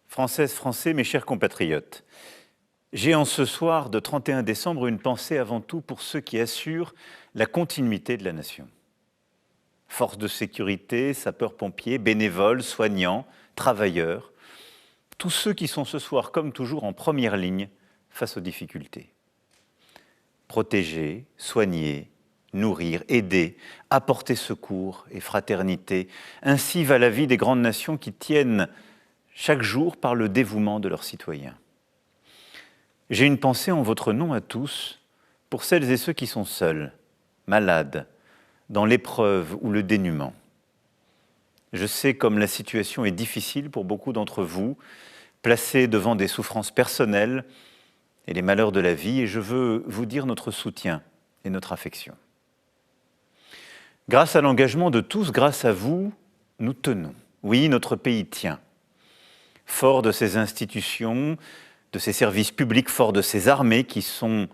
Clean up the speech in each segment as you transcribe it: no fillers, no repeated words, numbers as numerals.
Françaises, Français, mes chers compatriotes, j'ai en ce soir de 31 décembre une pensée avant tout pour ceux qui assurent la continuité de la nation. Forces de sécurité, sapeurs-pompiers, bénévoles, soignants, travailleurs, tous ceux qui sont ce soir, comme toujours, en première ligne face aux difficultés. Protéger, soigner, nourrir, aider, apporter secours et fraternité, ainsi va la vie des grandes nations qui tiennent chaque jour par le dévouement de leurs citoyens. J'ai une pensée en votre nom à tous pour celles et ceux qui sont seuls, malades, dans l'épreuve ou le dénuement. Je sais comme la situation est difficile pour beaucoup d'entre vous, placés devant des souffrances personnelles et les malheurs de la vie, et je veux vous dire notre soutien et notre affection. Grâce à l'engagement de tous, grâce à vous, nous tenons. Oui, notre pays tient. Fort de ses institutions, de ses services publics, fort de ses armées qui sont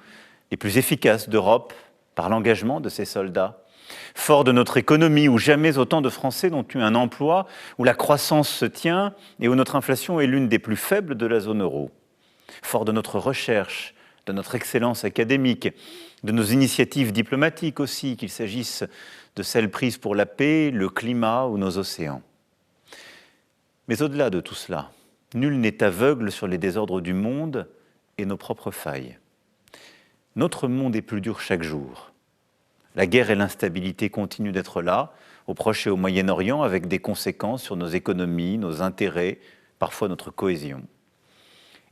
les plus efficaces d'Europe par l'engagement de ses soldats, fort de notre économie où jamais autant de Français n'ont eu un emploi, où la croissance se tient et où notre inflation est l'une des plus faibles de la zone euro, fort de notre recherche, de notre excellence académique, de nos initiatives diplomatiques aussi, qu'il s'agisse de celles prises pour la paix, le climat ou nos océans. Mais au-delà de tout cela, nul n'est aveugle sur les désordres du monde et nos propres failles. Notre monde est plus dur chaque jour. La guerre et l'instabilité continuent d'être là, au Proche et au Moyen-Orient, avec des conséquences sur nos économies, nos intérêts, parfois notre cohésion.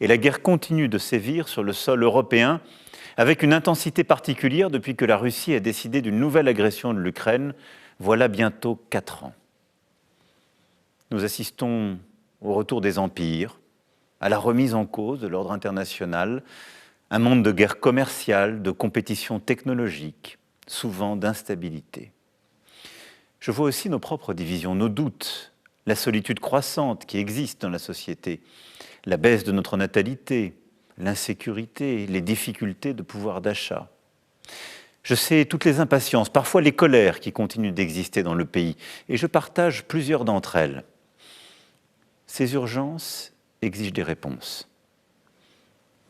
Et la guerre continue de sévir sur le sol européen, avec une intensité particulière depuis que la Russie a décidé d'une nouvelle agression de l'Ukraine, voilà bientôt 4 ans. Nous assistons au retour des empires, à la remise en cause de l'ordre international, un monde de guerre commerciale, de compétition technologique, souvent d'instabilité. Je vois aussi nos propres divisions, nos doutes, la solitude croissante qui existe dans la société, la baisse de notre natalité, l'insécurité, les difficultés de pouvoir d'achat. Je sais toutes les impatiences, parfois les colères qui continuent d'exister dans le pays, et je partage plusieurs d'entre elles. Ces urgences exigent des réponses.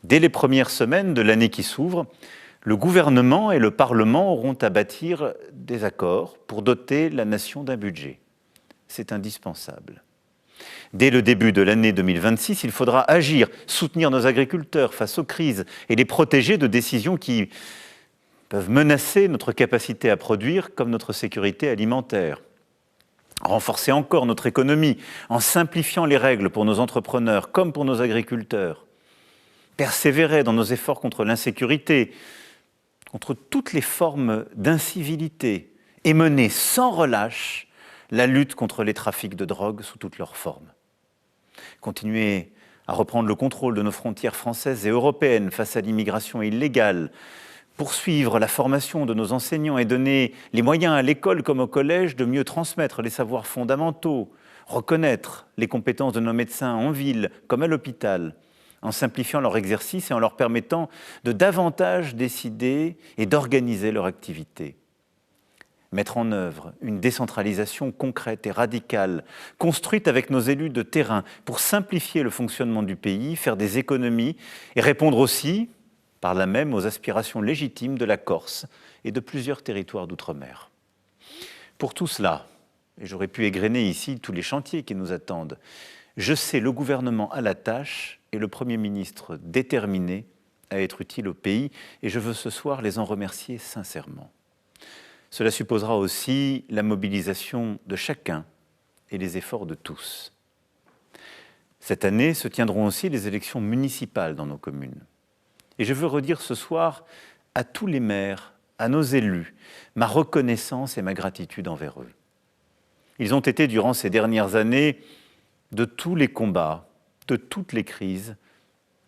Dès les premières semaines de l'année qui s'ouvre, le gouvernement et le Parlement auront à bâtir des accords pour doter la nation d'un budget. C'est indispensable. Dès le début de l'année 2026, il faudra agir, soutenir nos agriculteurs face aux crises et les protéger de décisions qui peuvent menacer notre capacité à produire comme notre sécurité alimentaire. Renforcer encore notre économie en simplifiant les règles pour nos entrepreneurs comme pour nos agriculteurs. Persévérer dans nos efforts contre l'insécurité, contre toutes les formes d'incivilité et mener sans relâche la lutte contre les trafics de drogue sous toutes leurs formes. Continuer à reprendre le contrôle de nos frontières françaises et européennes face à l'immigration illégale, poursuivre la formation de nos enseignants et donner les moyens à l'école comme au collège de mieux transmettre les savoirs fondamentaux, reconnaître les compétences de nos médecins en ville comme à l'hôpital, en simplifiant leur exercice et en leur permettant de davantage décider et d'organiser leur activité. Mettre en œuvre une décentralisation concrète et radicale, construite avec nos élus de terrain pour simplifier le fonctionnement du pays, faire des économies et répondre aussi, par là même, aux aspirations légitimes de la Corse et de plusieurs territoires d'outre-mer. Pour tout cela, et j'aurais pu égrener ici tous les chantiers qui nous attendent, je sais le gouvernement à la tâche et le Premier ministre déterminé à être utile au pays, et je veux ce soir les en remercier sincèrement. Cela supposera aussi la mobilisation de chacun et les efforts de tous. Cette année se tiendront aussi les élections municipales dans nos communes. Et je veux redire ce soir à tous les maires, à nos élus, ma reconnaissance et ma gratitude envers eux. Ils ont été, durant ces dernières années, de tous les combats, de toutes les crises,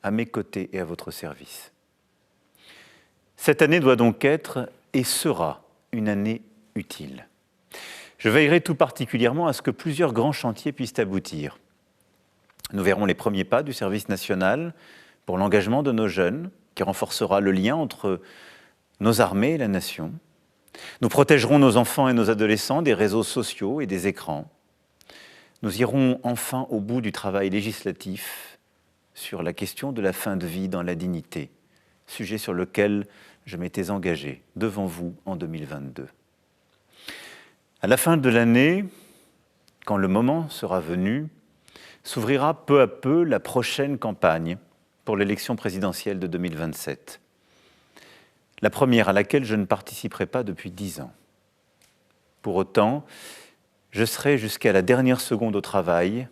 à mes côtés et à votre service. Cette année doit donc être et sera une année utile. Je veillerai tout particulièrement à ce que plusieurs grands chantiers puissent aboutir. Nous verrons les premiers pas du service national pour l'engagement de nos jeunes qui renforcera le lien entre nos armées et la nation. Nous protégerons nos enfants et nos adolescents des réseaux sociaux et des écrans. Nous irons enfin au bout du travail législatif sur la question de la fin de vie dans la dignité, sujet sur lequel je m'étais engagé devant vous en 2022. À la fin de l'année, quand le moment sera venu, s'ouvrira peu à peu la prochaine campagne pour l'élection présidentielle de 2027. La première à laquelle je ne participerai pas depuis 10 ans. Pour autant, je serai jusqu'à la dernière seconde au travail,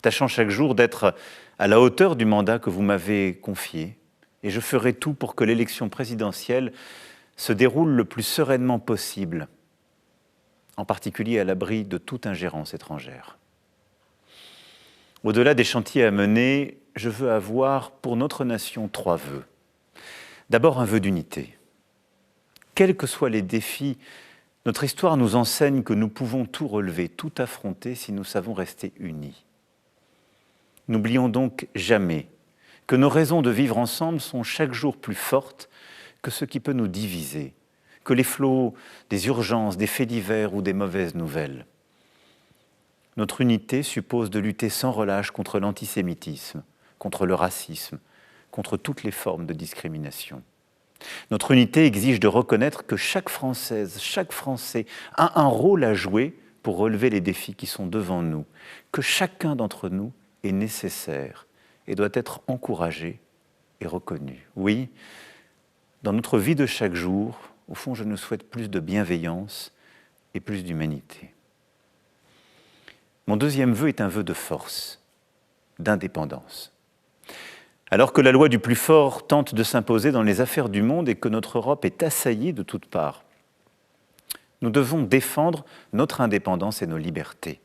tâchant chaque jour d'être à la hauteur du mandat que vous m'avez confié, et je ferai tout pour que l'élection présidentielle se déroule le plus sereinement possible, en particulier à l'abri de toute ingérence étrangère. Au-delà des chantiers à mener, je veux avoir pour notre nation 3 vœux. D'abord, un vœu d'unité. Quels que soient les défis, notre histoire nous enseigne que nous pouvons tout relever, tout affronter si nous savons rester unis. N'oublions donc jamais que nos raisons de vivre ensemble sont chaque jour plus fortes que ce qui peut nous diviser, que les flots des urgences, des faits divers ou des mauvaises nouvelles. Notre unité suppose de lutter sans relâche contre l'antisémitisme, contre le racisme, contre toutes les formes de discrimination. Notre unité exige de reconnaître que chaque Française, chaque Français a un rôle à jouer pour relever les défis qui sont devant nous, que chacun d'entre nous est nécessaire et doit être encouragé et reconnu. Oui, dans notre vie de chaque jour, au fond, je nous souhaite plus de bienveillance et plus d'humanité. Mon deuxième vœu est un vœu de force, d'indépendance. Alors que la loi du plus fort tente de s'imposer dans les affaires du monde et que notre Europe est assaillie de toutes parts, nous devons défendre notre indépendance et nos libertés.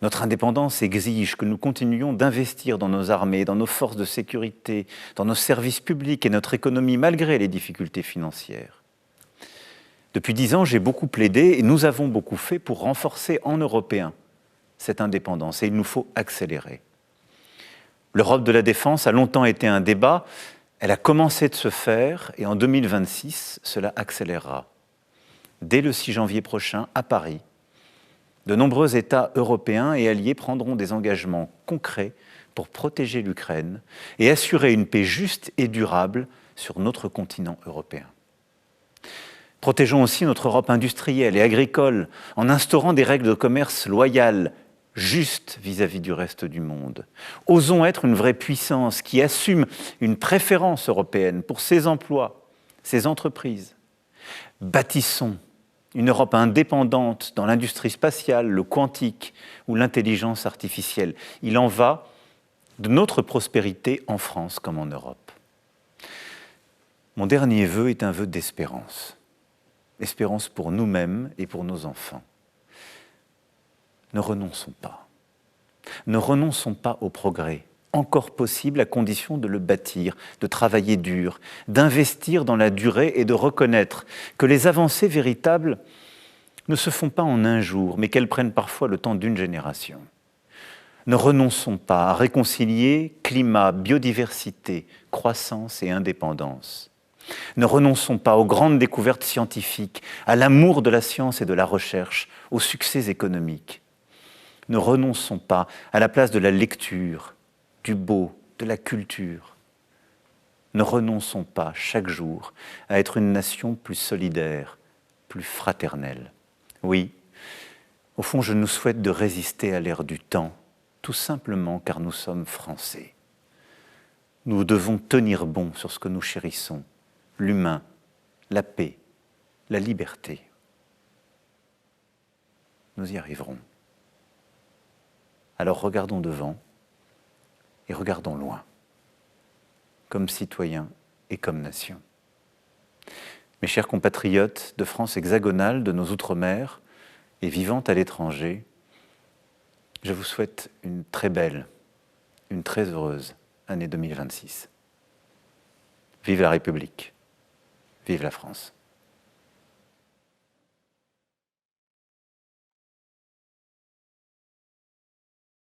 Notre indépendance exige que nous continuions d'investir dans nos armées, dans nos forces de sécurité, dans nos services publics et notre économie malgré les difficultés financières. Depuis 10 ans, j'ai beaucoup plaidé et nous avons beaucoup fait pour renforcer en Européens cette indépendance et il nous faut accélérer. L'Europe de la défense a longtemps été un débat, elle a commencé de se faire et en 2026, cela accélérera. Dès le 6 janvier prochain, à Paris, de nombreux États européens et alliés prendront des engagements concrets pour protéger l'Ukraine et assurer une paix juste et durable sur notre continent européen. Protégeons aussi notre Europe industrielle et agricole en instaurant des règles de commerce loyales, juste vis-à-vis du reste du monde. Osons être une vraie puissance qui assume une préférence européenne pour ses emplois, ses entreprises. Bâtissons une Europe indépendante dans l'industrie spatiale, le quantique ou l'intelligence artificielle. Il en va de notre prospérité en France comme en Europe. Mon dernier vœu est un vœu d'espérance. Espérance pour nous-mêmes et pour nos enfants. Ne renonçons pas. Ne renonçons pas au progrès, encore possible à condition de le bâtir, de travailler dur, d'investir dans la durée et de reconnaître que les avancées véritables ne se font pas en un jour, mais qu'elles prennent parfois le temps d'une génération. Ne renonçons pas à réconcilier climat, biodiversité, croissance et indépendance. Ne renonçons pas aux grandes découvertes scientifiques, à l'amour de la science et de la recherche, aux succès économiques. Ne renonçons pas à la place de la lecture, du beau, de la culture. Ne renonçons pas chaque jour à être une nation plus solidaire, plus fraternelle. Oui, au fond, je nous souhaite de résister à l'ère du temps, tout simplement car nous sommes Français. Nous devons tenir bon sur ce que nous chérissons, l'humain, la paix, la liberté. Nous y arriverons. Alors regardons devant et regardons loin, comme citoyens et comme nation. Mes chers compatriotes de France hexagonale, de nos Outre-mer et vivant à l'étranger, je vous souhaite une très belle, une très heureuse année 2026. Vive la République, vive la France.